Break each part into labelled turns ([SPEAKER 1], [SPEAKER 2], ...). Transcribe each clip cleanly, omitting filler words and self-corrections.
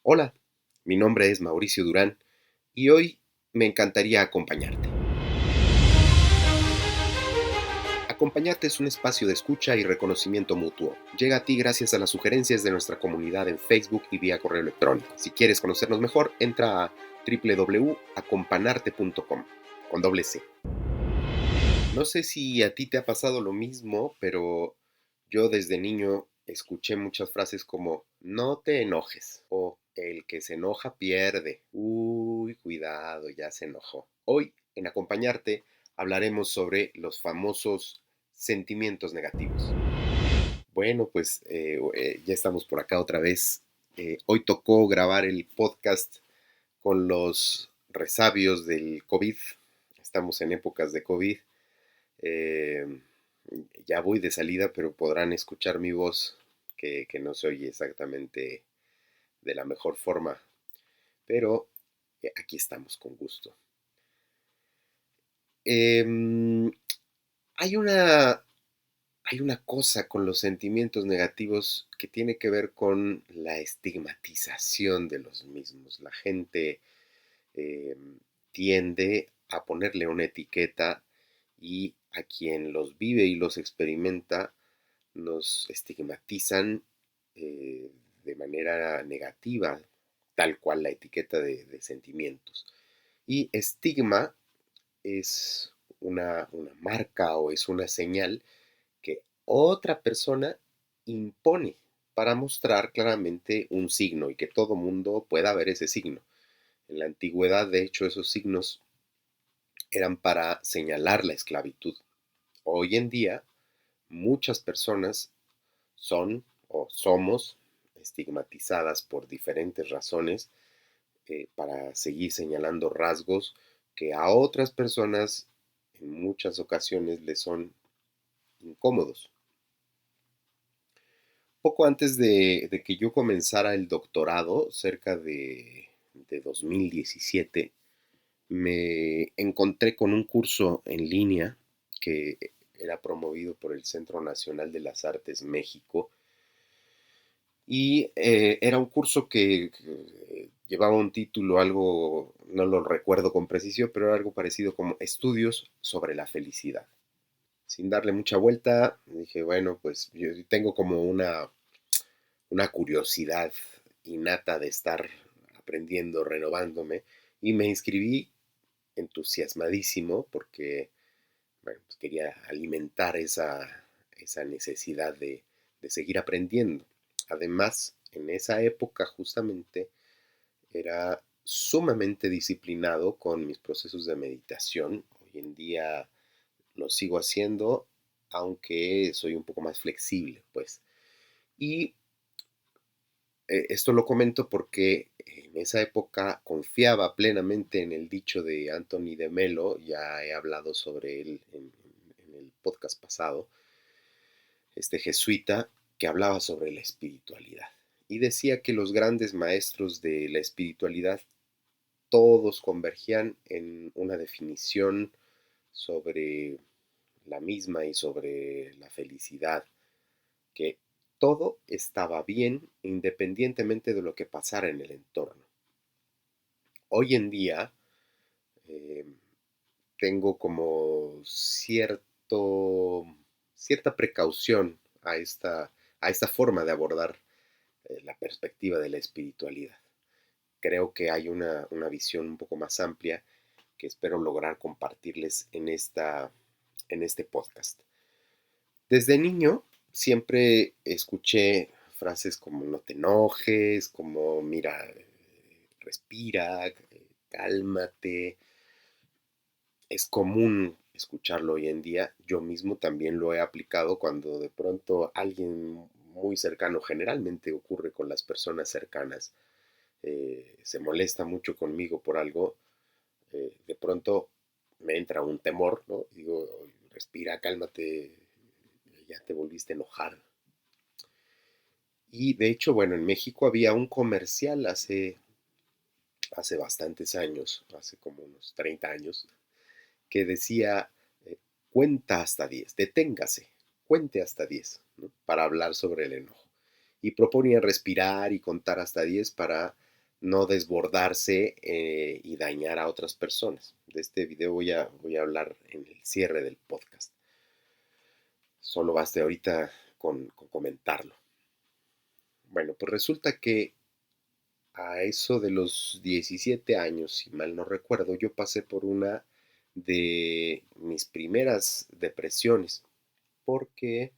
[SPEAKER 1] Hola, mi nombre es Mauricio Durán y hoy me encantaría acompañarte. Acompañarte es un espacio de escucha y reconocimiento mutuo. Llega a ti gracias a las sugerencias de nuestra comunidad en Facebook y vía correo electrónico. Si quieres conocernos mejor, entra a www.acompanarte.com con doble C. No sé si a ti te ha pasado lo mismo, pero yo desde niño escuché muchas frases como no te enojes o el que se enoja pierde. Uy, cuidado, ya se enojó. Hoy, en Acompañarte, hablaremos sobre los famosos sentimientos negativos. Bueno, pues ya estamos por acá otra vez. Hoy tocó grabar el podcast con los resabios del COVID. Estamos en épocas de COVID. Eh, ya voy de salida, pero podrán escuchar mi voz que no se oye exactamente de la mejor forma. Pero aquí estamos con gusto. Eh, hay una, hay una cosa con los sentimientos negativos que tiene que ver con la estigmatización de los mismos. La gente eh, tiende a ponerle una etiqueta y a quien los vive y los experimenta nos estigmatizan eh, de manera negativa, tal cual la etiqueta de sentimientos. Y estigma es una marca o es una señal que otra persona impone para mostrar claramente un signo y que todo mundo pueda ver ese signo. En la antigüedad, de hecho, esos signos eran para señalar la esclavitud. Hoy en día, muchas personas son o somos estigmatizadas por diferentes razones para seguir señalando rasgos que a otras personas en muchas ocasiones les son incómodos. Poco antes de que yo comenzara el doctorado, cerca de 2017, me encontré con un curso en línea que era promovido por el Centro Nacional de las Artes México y era un curso que llevaba un título algo, no lo recuerdo con precisión, pero era algo parecido como Estudios sobre la felicidad. Sin darle mucha vuelta, dije, bueno, pues yo tengo como una curiosidad innata de estar aprendiendo, renovándome, y me inscribí entusiasmadísimo porque bueno, pues quería alimentar esa necesidad de seguir aprendiendo. Además, en esa época justamente era sumamente disciplinado con mis procesos de meditación. Hoy en día lo sigo haciendo, aunque soy un poco más flexible, pues. Y esto lo comento porque en esa época confiaba plenamente en el dicho de Anthony de Melo, ya he hablado sobre él en el podcast pasado, este jesuita que hablaba sobre la espiritualidad y decía que los grandes maestros de la espiritualidad todos convergían en una definición sobre la misma y sobre la felicidad, que todo estaba bien independientemente de lo que pasara en el entorno. Hoy en día eh, tengo como cierta precaución a esta forma de abordar la perspectiva de la espiritualidad. Creo que hay una visión un poco más amplia que espero lograr compartirles en este podcast. Desde niño siempre escuché frases como no te enojes, como mira, respira, cálmate. Es común escucharlo hoy en día. Yo mismo también lo he aplicado cuando de pronto alguien muy cercano, generalmente ocurre con las personas cercanas, se molesta mucho conmigo por algo, de pronto me entra un temor, ¿no? Digo, respira, cálmate, ya te volviste a enojar. Y de hecho, bueno, en México había un comercial hace bastantes años, hace como unos 30 años, que decía, eh, cuenta hasta 10, deténgase, cuente hasta 10, ¿no? Para hablar sobre el enojo. Y proponía respirar y contar hasta 10 para no desbordarse y dañar a otras personas. De este video voy a hablar en el cierre del podcast. Solo basta ahorita con comentarlo. Bueno, pues resulta que a eso de los 17 años, si mal no recuerdo, yo pasé por una de mis primeras depresiones, porque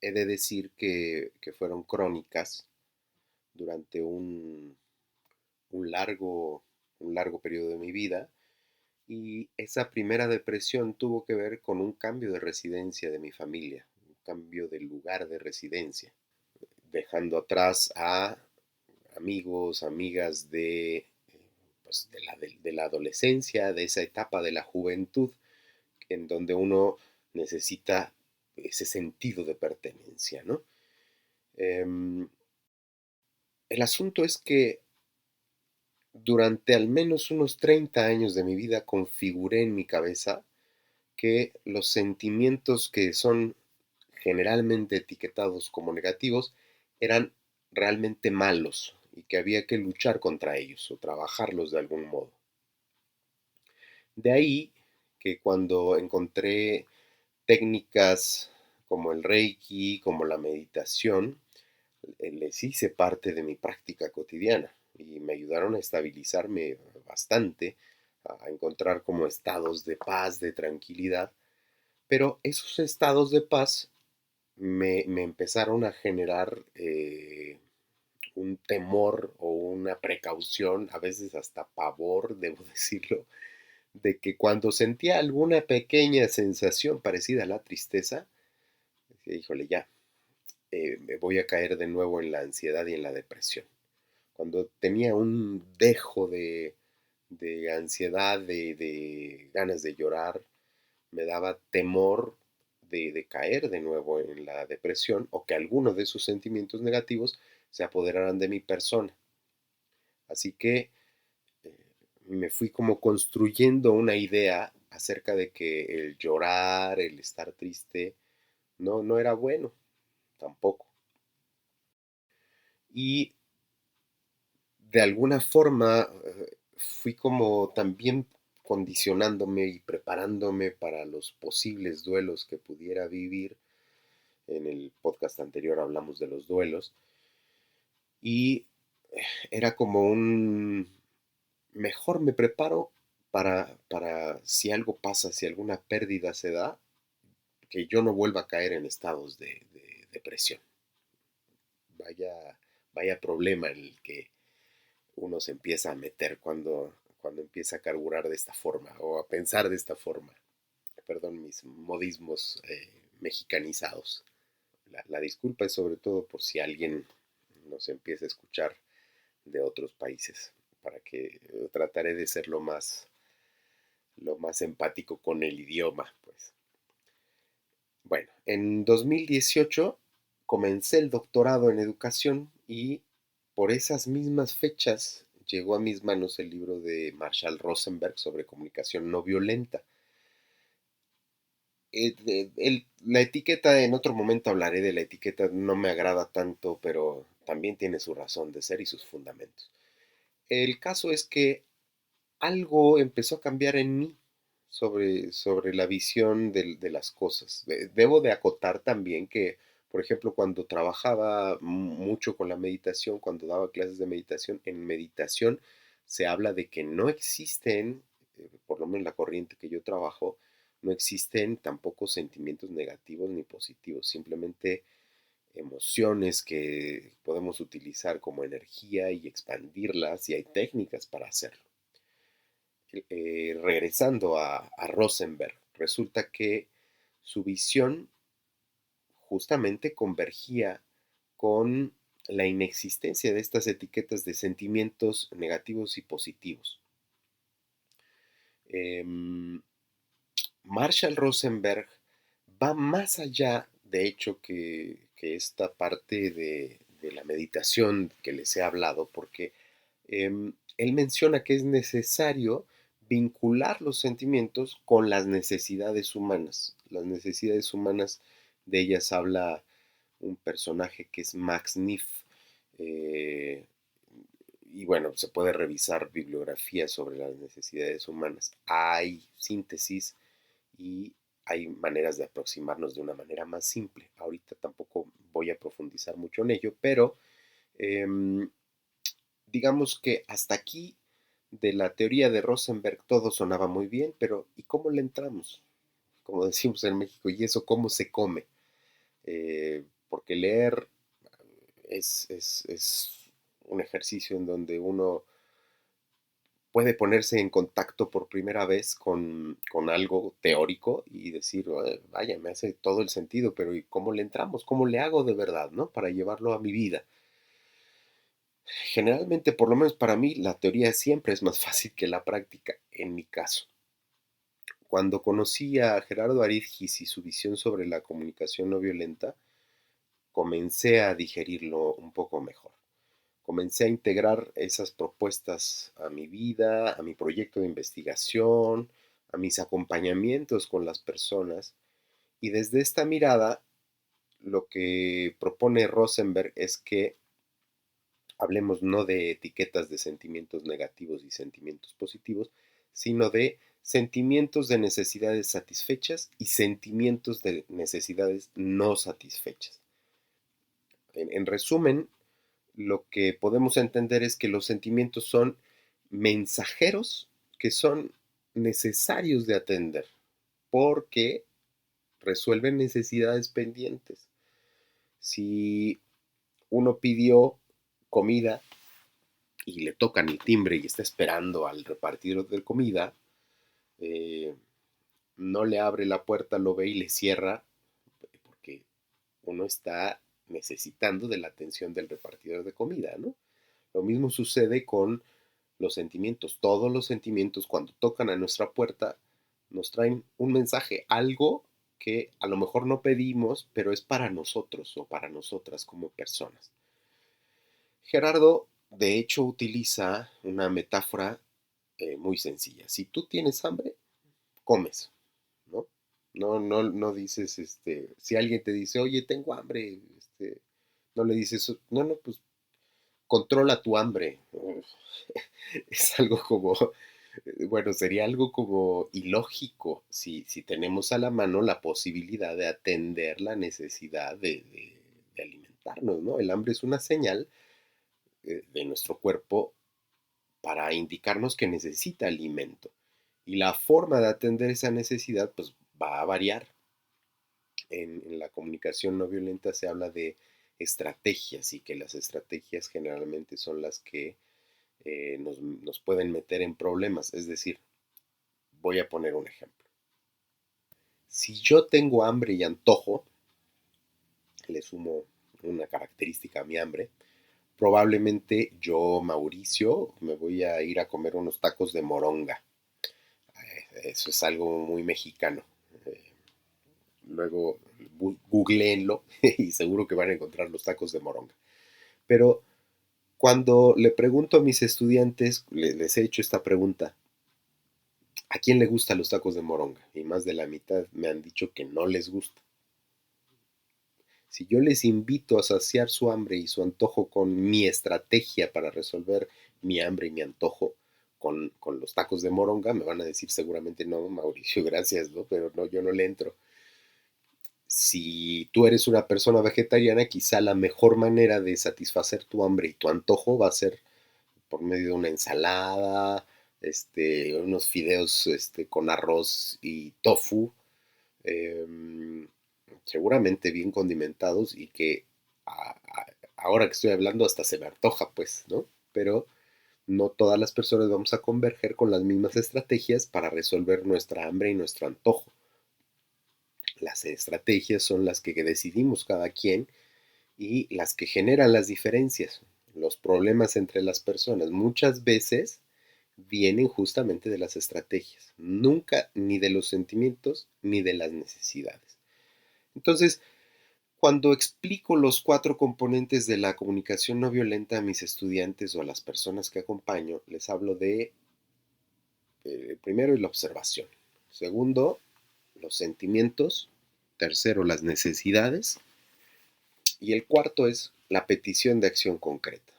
[SPEAKER 1] he de decir que fueron crónicas durante un largo, un largo periodo de mi vida, y esa primera depresión tuvo que ver con un cambio de residencia de mi familia, un cambio de lugar de residencia, dejando atrás a amigos, amigas pues de la adolescencia, de esa etapa de la juventud, en donde uno necesita ese sentido de pertenencia, ¿no? El asunto es que durante al menos unos 30 años de mi vida configuré en mi cabeza que los sentimientos que son generalmente etiquetados como negativos eran realmente malos y que había que luchar contra ellos o trabajarlos de algún modo. De ahí que cuando encontré técnicas como el Reiki, como la meditación, les hice parte de mi práctica cotidiana y me ayudaron a estabilizarme bastante, a encontrar como estados de paz, de tranquilidad, pero esos estados de paz me empezaron a generar un temor o una precaución, a veces hasta pavor, debo decirlo, de que cuando sentía alguna pequeña sensación parecida a la tristeza, decía, híjole, ya, me voy a caer de nuevo en la ansiedad y en la depresión. Cuando tenía un dejo de ansiedad, de ganas de llorar, me daba temor de caer de nuevo en la depresión o que alguno de esos sentimientos negativos se apoderaran de mi persona. Así que eh, me fui como construyendo una idea acerca de que el llorar, el estar triste, no era bueno tampoco. Y de alguna forma fui como también condicionándome y preparándome para los posibles duelos que pudiera vivir. En el podcast anterior hablamos de los duelos y era como mejor me preparo para si algo pasa, si alguna pérdida se da, que yo no vuelva a caer en estados de depresión. Vaya, vaya problema en el que uno se empieza a meter cuando empieza a carburar de esta forma o a pensar de esta forma. Perdón mis modismos mexicanizados. La disculpa es sobre todo por si alguien nos empieza a escuchar de otros países, para que trataré de ser lo más empático con el idioma, pues. Bueno, en 2018 comencé el doctorado en educación y por esas mismas fechas llegó a mis manos el libro de Marshall Rosenberg sobre comunicación no violenta. La etiqueta, en otro momento hablaré de la etiqueta, no me agrada tanto, pero también tiene su razón de ser y sus fundamentos. El caso es que algo empezó a cambiar en mí sobre la visión de las cosas. Debo de acotar también que, por ejemplo, cuando trabajaba mucho con la meditación, cuando daba clases de meditación, en meditación se habla de que no existen, por lo menos la corriente que yo trabajo, no existen tampoco sentimientos negativos ni positivos, simplemente emociones que podemos utilizar como energía y expandirlas y hay técnicas para hacerlo. Regresando a Rosenberg, resulta que su visión justamente convergía con la inexistencia de estas etiquetas de sentimientos negativos y positivos. Marshall Rosenberg va más allá, de hecho, que esta parte de la meditación que les he hablado, porque él menciona que es necesario vincular los sentimientos con las necesidades humanas. Las necesidades humanas, de ellas habla un personaje que es Max Neff, eh, y bueno, se puede revisar bibliografía sobre las necesidades humanas. Hay síntesis y hay maneras de aproximarnos de una manera más simple. Ahorita tampoco voy a profundizar mucho en ello, pero em, digamos que hasta aquí de la teoría de Rosenberg todo sonaba muy bien, pero ¿y cómo le entramos? Como decimos en México, ¿y eso cómo se come? Porque leer es un ejercicio en donde uno puede ponerse en contacto por primera vez con algo teórico y decir, vaya, me hace todo el sentido, pero ¿y cómo le entramos? ¿Cómo le hago de verdad, ¿no? Para llevarlo a mi vida. Generalmente, por lo menos para mí, la teoría siempre es más fácil que la práctica, en mi caso. Cuando conocí a Gerardo Aridgis y su visión sobre la comunicación no violenta, comencé a digerirlo un poco mejor. Comencé a integrar esas propuestas a mi vida, a mi proyecto de investigación, a mis acompañamientos con las personas. Y desde esta mirada, lo que propone Rosenberg es que hablemos no de etiquetas de sentimientos negativos y sentimientos positivos, sino de sentimientos de necesidades satisfechas y sentimientos de necesidades no satisfechas. En resumen, lo que podemos entender es que los sentimientos son mensajeros que son necesarios de atender porque resuelven necesidades pendientes. Si uno pidió comida y le tocan el timbre y está esperando al repartidor de comida, eh, no le abre la puerta, lo ve y le cierra porque uno está necesitando de la atención del repartidor de comida, ¿no? Lo mismo sucede con los sentimientos. Todos los sentimientos cuando tocan a nuestra puerta nos traen un mensaje, algo que a lo mejor no pedimos, pero es para nosotros o para nosotras como personas. Gerardo, de hecho, utiliza una metáfora muy sencilla. Si tú tienes hambre, comes, ¿no? No dices, si alguien te dice, oye, tengo hambre, no le dices, no, no, pues controla tu hambre. Es algo como, bueno, sería algo como ilógico si tenemos a la mano la posibilidad de atender la necesidad de alimentarnos, ¿no? El hambre es una señal de nuestro cuerpo para indicarnos que necesita alimento. Y la forma de atender esa necesidad, pues va a variar. En la comunicación no violenta se habla de estrategias y que las estrategias generalmente son las que nos pueden meter en problemas. Es decir, voy a poner un ejemplo. Si yo tengo hambre y antojo, le sumo una característica a mi hambre, probablemente yo, Mauricio, me voy a ir a comer unos tacos de moronga. Eso es algo muy mexicano. Eh, Luego googleenlo y seguro que van a encontrar los tacos de moronga. Pero cuando le pregunto a mis estudiantes, les he hecho esta pregunta, ¿a quién le gustan los tacos de moronga? Y más de la mitad me han dicho que no les gusta. Si yo les invito a saciar su hambre y su antojo con mi estrategia para resolver mi hambre y mi antojo con los tacos de moronga, me van a decir seguramente no, Mauricio, gracias, ¿no? Pero no, yo no le entro. Si tú eres una persona vegetariana, quizá la mejor manera de satisfacer tu hambre y tu antojo va a ser por medio de una ensalada, unos fideos con arroz y tofu, eh, seguramente bien condimentados y que ahora que estoy hablando hasta se me antoja, pues, ¿no? Pero no todas las personas vamos a converger con las mismas estrategias para resolver nuestra hambre y nuestro antojo. Las estrategias son las que decidimos cada quien y las que generan las diferencias, los problemas entre las personas. Muchas veces vienen justamente de las estrategias, nunca ni de los sentimientos ni de las necesidades. Entonces, cuando explico los 4 componentes de la comunicación no violenta a mis estudiantes o a las personas que acompaño, les hablo de, primero, la observación. Segundo, los sentimientos. Tercero, las necesidades. Y el cuarto es la petición de acción concreta,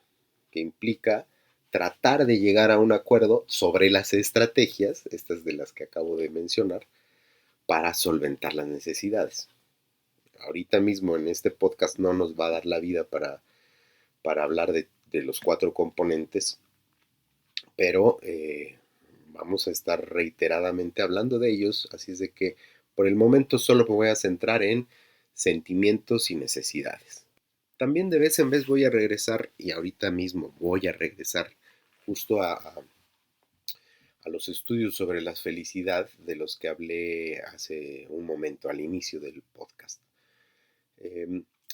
[SPEAKER 1] que implica tratar de llegar a un acuerdo sobre las estrategias, estas de las que acabo de mencionar, para solventar las necesidades. Ahorita mismo en este podcast no nos va a dar la vida para hablar de los 4 componentes, pero vamos a estar reiteradamente hablando de ellos, así es de que por el momento solo me voy a centrar en sentimientos y necesidades. También de vez en vez voy a regresar, y ahorita mismo voy a regresar justo a los estudios sobre la felicidad de los que hablé hace un momento al inicio del podcast.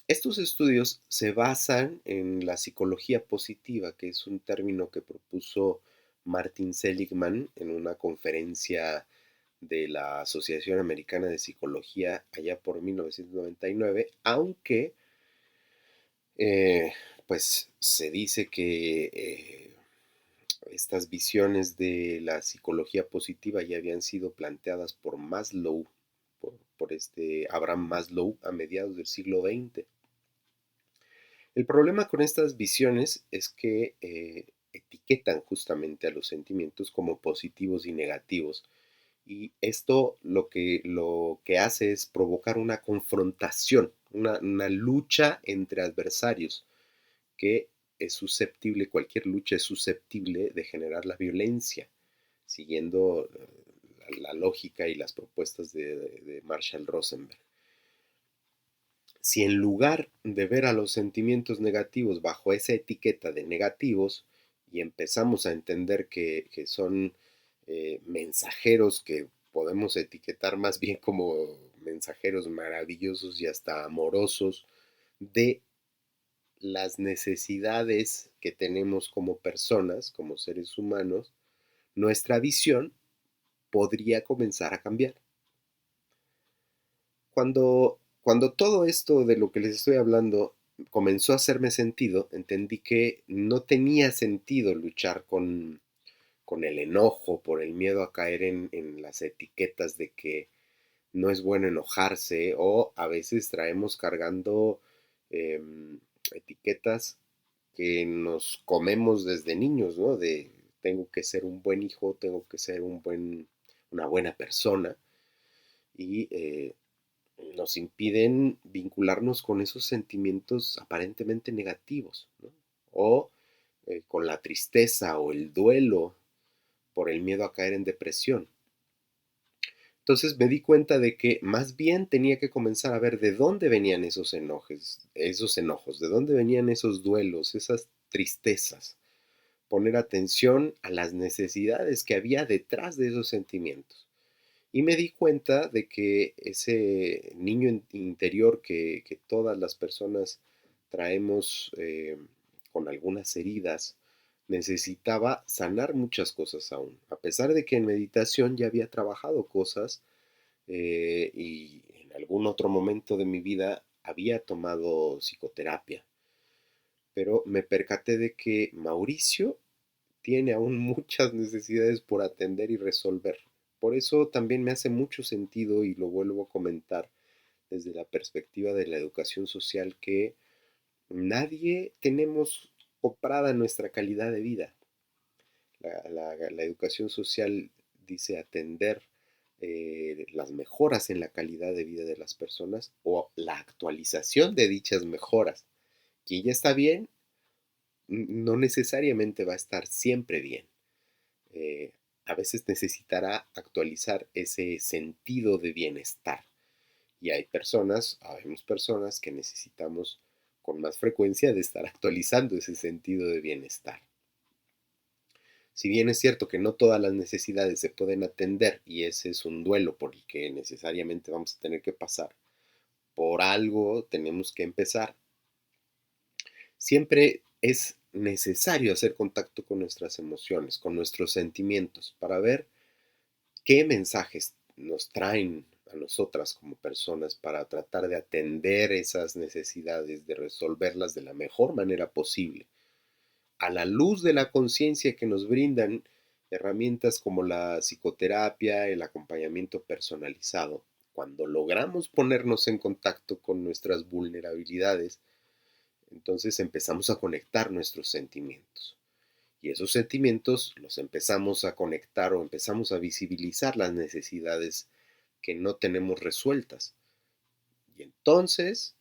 [SPEAKER 1] Estos estudios se basan en la psicología positiva, que es un término que propuso Martin Seligman en una conferencia de la Asociación Americana de Psicología allá por 1999, aunque eh, pues se dice que estas visiones de la psicología positiva ya habían sido planteadas por Maslow, por este Abraham Maslow a mediados del siglo XX. El problema con estas visiones es que etiquetan justamente a los sentimientos como positivos y negativos. Y esto lo que hace es provocar una confrontación, una lucha entre adversarios, que es susceptible, cualquier lucha es susceptible de generar la violencia, siguiendo la lógica y las propuestas de Marshall Rosenberg. Si en lugar de ver a los sentimientos negativos bajo esa etiqueta de negativos y empezamos a entender que son mensajeros que podemos etiquetar más bien como mensajeros maravillosos y hasta amorosos de las necesidades que tenemos como personas, como seres humanos, nuestra visión podría comenzar a cambiar. Cuando todo esto de lo que les estoy hablando comenzó a hacerme sentido, entendí que no tenía sentido luchar con el enojo, por el miedo a caer en las etiquetas de que no es bueno enojarse, o a veces traemos cargando eh, etiquetas que nos comemos desde niños, ¿no? De tengo que ser un buen hijo, tengo que ser una buena persona, y nos impiden vincularnos con esos sentimientos aparentemente negativos, ¿no? O con la tristeza o el duelo por el miedo a caer en depresión. Entonces me di cuenta de que más bien tenía que comenzar a ver de dónde venían esos enojos, de dónde venían esos duelos, esas tristezas. Poner atención a las necesidades que había detrás de esos sentimientos. Y me di cuenta de que ese niño interior que todas las personas traemos con algunas heridas, necesitaba sanar muchas cosas aún. A pesar de que en meditación ya había trabajado cosas y en algún otro momento de mi vida había tomado psicoterapia. Pero me percaté de que Mauricio tiene aún muchas necesidades por atender y resolver. Por eso también me hace mucho sentido, y lo vuelvo a comentar desde la perspectiva de la educación social, que nadie tenemos comprada nuestra calidad de vida. La educación social dice atender las mejoras en la calidad de vida de las personas o la actualización de dichas mejoras. Quien ya está bien, no necesariamente va a estar siempre bien. eh, a veces necesitará actualizar ese sentido de bienestar. Y habemos personas que necesitamos con más frecuencia de estar actualizando ese sentido de bienestar. Si bien es cierto que no todas las necesidades se pueden atender y ese es un duelo por el que necesariamente vamos a tener que pasar, por algo tenemos que empezar. Siempre es necesario hacer contacto con nuestras emociones, con nuestros sentimientos, para ver qué mensajes nos traen a nosotras como personas para tratar de atender esas necesidades, de resolverlas de la mejor manera posible. A la luz de la conciencia que nos brindan herramientas como la psicoterapia, el acompañamiento personalizado, cuando logramos ponernos en contacto con nuestras vulnerabilidades, entonces empezamos a conectar nuestros sentimientos. Y esos sentimientos los empezamos a conectar o empezamos a visibilizar las necesidades que no tenemos resueltas. Y entonces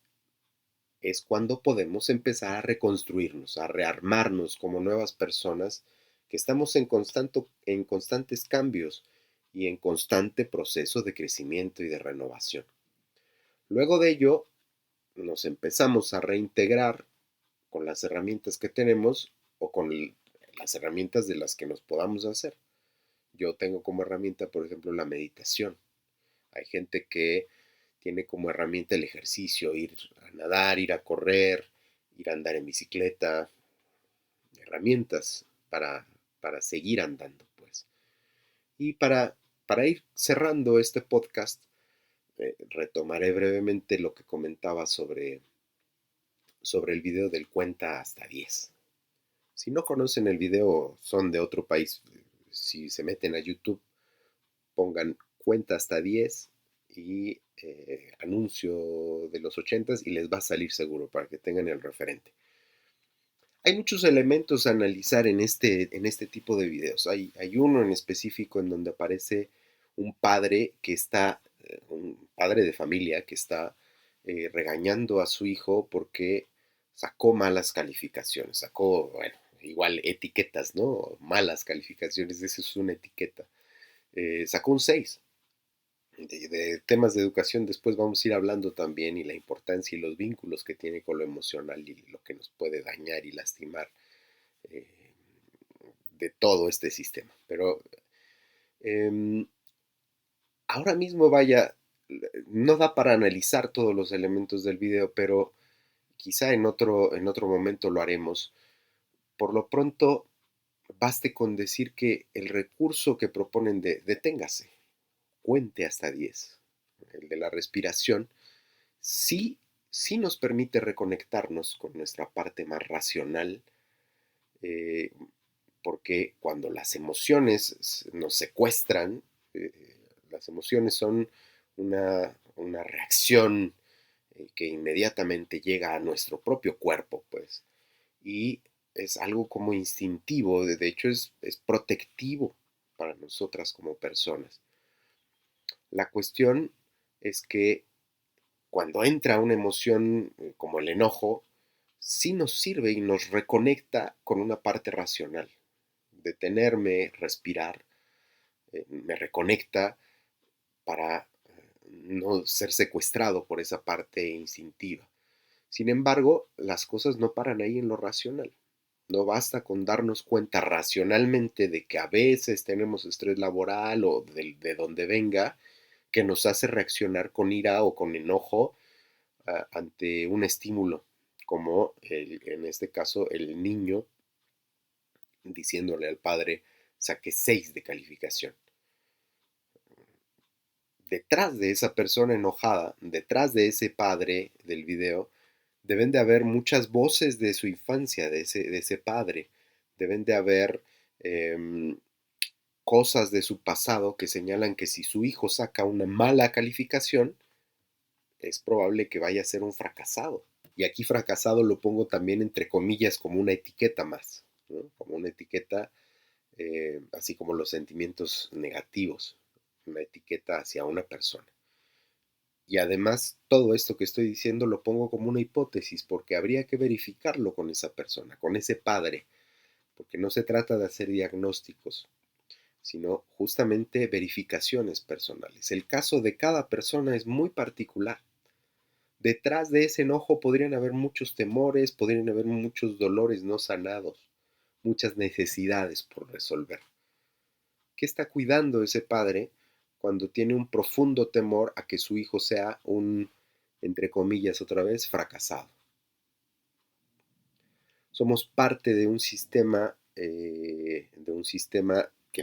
[SPEAKER 1] es cuando podemos empezar a reconstruirnos, a rearmarnos como nuevas personas que estamos en constantes cambios y en constante proceso de crecimiento y de renovación. Luego de ello, nos empezamos a reintegrar con las herramientas que tenemos o con las herramientas de las que nos podamos hacer. Yo tengo como herramienta, por ejemplo, la meditación. Hay gente que tiene como herramienta el ejercicio, ir a nadar, ir a correr, ir a andar en bicicleta, herramientas para seguir andando, pues. Y para ir cerrando este podcast, retomaré brevemente lo que comentaba sobre el video del cuenta hasta 10. Si no conocen el video, son de otro país. Si se meten a YouTube, pongan cuenta hasta 10 y anuncio de los 80 y les va a salir seguro para que tengan el referente. Hay muchos elementos a analizar en este tipo de videos. Hay uno en específico en donde aparece un padre que está, un padre de familia que está regañando a su hijo porque sacó malas calificaciones, sacó, bueno, igual etiquetas, ¿no? Malas calificaciones, eso es una etiqueta. Sacó un 6. De temas de educación después vamos a ir hablando también y la importancia y los vínculos que tiene con lo emocional y lo que nos puede dañar y lastimar eh, de todo este sistema. Pero eh, ahora mismo vaya, no da para analizar todos los elementos del video, pero quizá en otro momento lo haremos. Por lo pronto, baste con decir que el recurso que proponen de deténgase, cuente hasta 10, el de la respiración, sí, sí nos permite reconectarnos con nuestra parte más racional, eh, porque cuando las emociones nos secuestran, eh, las emociones son una reacción que inmediatamente llega a nuestro propio cuerpo, pues, y es algo como instintivo, de hecho es protectivo para nosotras como personas. La cuestión es que cuando entra una emoción como el enojo, sí nos sirve y nos reconecta con una parte racional. Detenerme, respirar, me reconecta para no ser secuestrado por esa parte instintiva. Sin embargo, las cosas no paran ahí en lo racional. No basta con darnos cuenta racionalmente de que a veces tenemos estrés laboral o de donde venga, que nos hace reaccionar con ira o con enojo ante un estímulo, como en este caso el niño diciéndole al padre, saqué 6 de calificación. Detrás de esa persona enojada, detrás de ese padre del video, deben de haber muchas voces de su infancia, de ese padre. Deben de haber cosas de su pasado que señalan que si su hijo saca una mala calificación, es probable que vaya a ser un fracasado. Y aquí fracasado lo pongo también entre comillas como una etiqueta más, ¿no? Como una etiqueta, así como los sentimientos negativos, una etiqueta hacia una persona. Y además, todo esto que estoy diciendo lo pongo como una hipótesis, porque habría que verificarlo con esa persona, con ese padre, porque no se trata de hacer diagnósticos, sino justamente verificaciones personales. El caso de cada persona es muy particular. Detrás de ese enojo podrían haber muchos temores, podrían haber muchos dolores no sanados, muchas necesidades por resolver. ¿Qué está cuidando ese padre cuando tiene un profundo temor a que su hijo sea un, entre comillas otra vez, fracasado? Somos parte de un sistema que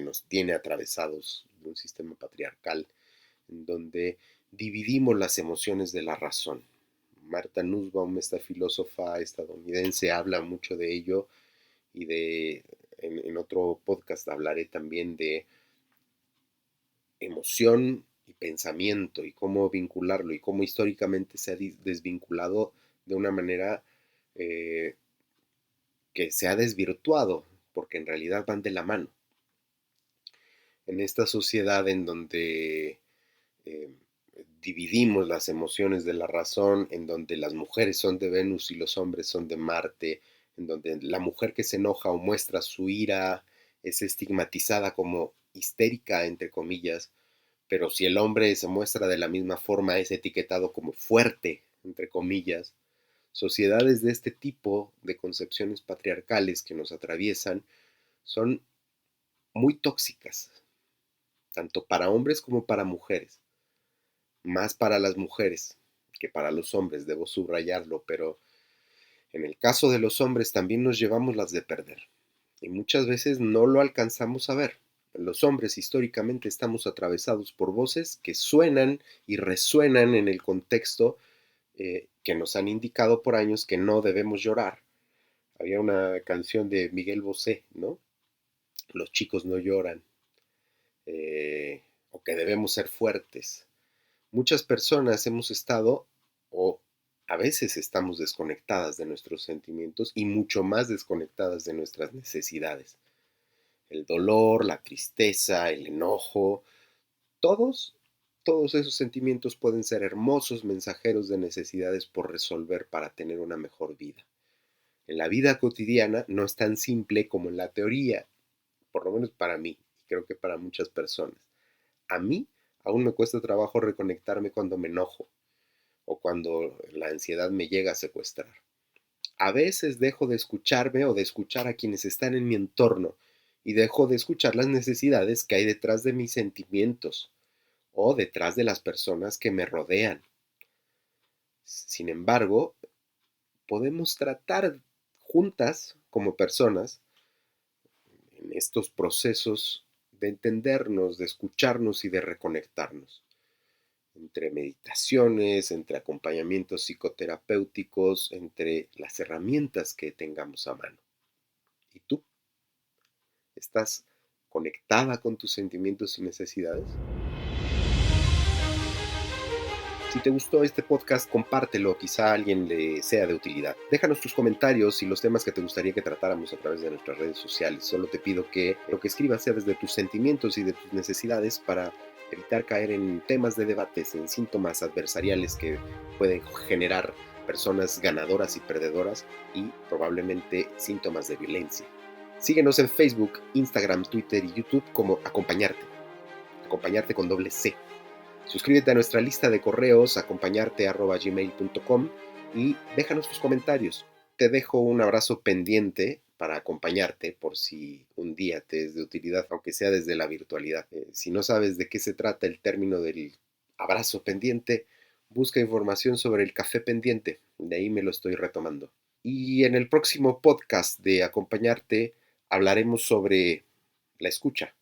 [SPEAKER 1] nos tiene atravesados, de un sistema patriarcal, en donde dividimos las emociones de la razón. Martha Nussbaum, esta filósofa estadounidense, habla mucho de ello y en otro podcast hablaré también de emoción y pensamiento y cómo vincularlo y cómo históricamente se ha desvinculado de una manera eh, que se ha desvirtuado porque en realidad van de la mano. En esta sociedad en donde eh, dividimos las emociones de la razón, en donde las mujeres son de Venus y los hombres son de Marte, en donde la mujer que se enoja o muestra su ira es estigmatizada como histérica, entre comillas, pero si el hombre se muestra de la misma forma es etiquetado como fuerte, entre comillas. Sociedades de este tipo de concepciones patriarcales que nos atraviesan son muy tóxicas, tanto para hombres como para mujeres. Más para las mujeres que para los hombres, debo subrayarlo, pero en el caso de los hombres también nos llevamos las de perder. Y muchas veces no lo alcanzamos a ver. Los hombres históricamente estamos atravesados por voces que suenan y resuenan en el contexto que nos han indicado por años que no debemos llorar. Había una canción de Miguel Bosé, ¿no? Los chicos no lloran, o que debemos ser fuertes. Muchas personas hemos estado o a veces estamos desconectadas de nuestros sentimientos y mucho más desconectadas de nuestras necesidades. El dolor, la tristeza, el enojo, todos, todos esos sentimientos pueden ser hermosos mensajeros de necesidades por resolver para tener una mejor vida. En la vida cotidiana no es tan simple como en la teoría, por lo menos para mí, y creo que para muchas personas. A mí aún me cuesta trabajo reconectarme cuando me enojo o cuando la ansiedad me llega a secuestrar. A veces dejo de escucharme o de escuchar a quienes están en mi entorno y dejo de escuchar las necesidades que hay detrás de mis sentimientos o detrás de las personas que me rodean. Sin embargo, podemos tratar juntas como personas en estos procesos de entendernos, de escucharnos y de reconectarnos. Entre meditaciones, entre acompañamientos psicoterapéuticos, entre las herramientas que tengamos a mano. ¿Y tú? ¿Estás conectada con tus sentimientos y necesidades? Si te gustó este podcast, compártelo, quizá a alguien le sea de utilidad. Déjanos tus comentarios y los temas que te gustaría que tratáramos a través de nuestras redes sociales. Solo te pido que lo que escribas sea desde tus sentimientos y de tus necesidades para evitar caer en temas de debates, en síntomas adversariales que pueden generar personas ganadoras y perdedoras y probablemente síntomas de violencia. Síguenos en Facebook, Instagram, Twitter y YouTube como Acompañarte. Acompañarte con doble C. Suscríbete a nuestra lista de correos acompañarte@gmail.com y déjanos tus comentarios. Te dejo un abrazo pendiente para acompañarte por si un día te es de utilidad, aunque sea desde la virtualidad. Si no sabes de qué se trata el término del abrazo pendiente, busca información sobre el café pendiente. De ahí me lo estoy retomando. Y en el próximo podcast de Acompañarte hablaremos sobre la escucha.